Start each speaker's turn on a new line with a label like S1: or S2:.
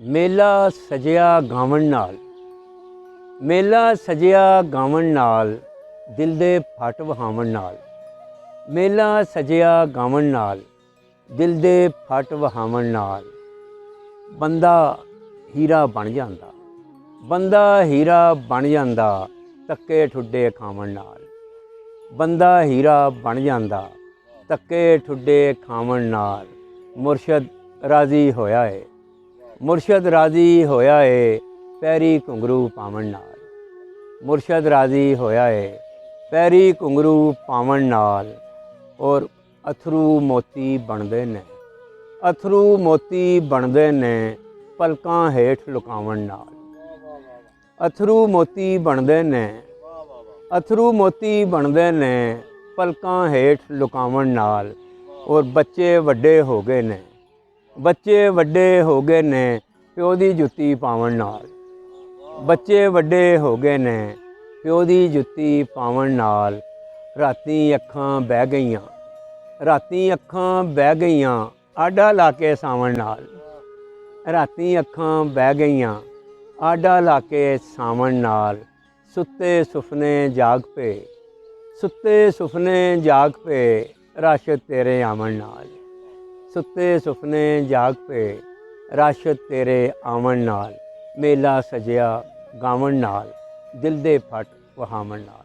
S1: मेला सजिया गावन नाल, मेला सजिया गावन नाल, दिल दे फट वहावन नाल। मेला सजिया गावन नाल, दिल दे फट वहावन नाल। बंदा हीरा बन जांदा, बंदा हीरा बन जांदा, तक्के ठुड्डे खावन नाल। बंदा हीरा बन जांदा, तक्के ठुड्डे खावन नाल। मुर्शद राजी होया है, मुर्शद राजी होया है, पैरी घुंघरू पावन नाल। मुर्शद राजी होया है, पैरी घुंघरू पावन नाल। और अथरू मोती बनदे ने, अथरू मोती बनदे ने, पलकां हेठ लुकावन नाल। अथरू मोती बनदे ने, अथरू मोती बनदे ने, पलकां हेठ लुकावन नाल। और बच्चे वड्डे हो गए ने, बच्चे वड्डे हो गए ने, प्यो दी जुत्ती पावन नाल। बच्चे वड्डे हो गए ने, प्यो दी जुत्ती पावन नाल। रातीं अखां बह गईयां, रातीं अखां बह गईयां, आडा ला के सावन नाल। रातीं अखां बह गईयां, आडा ला के सावन नाल। सुत्ते सुफने जाग पे, सुत्ते सुफने जाग पे, रश तेरे आवन नाल। सुत्ते सुफने जाग पे, रश तेरे आवन नाल। मेला सजिया गावन नाल, दिल दे फट वहावन नाल।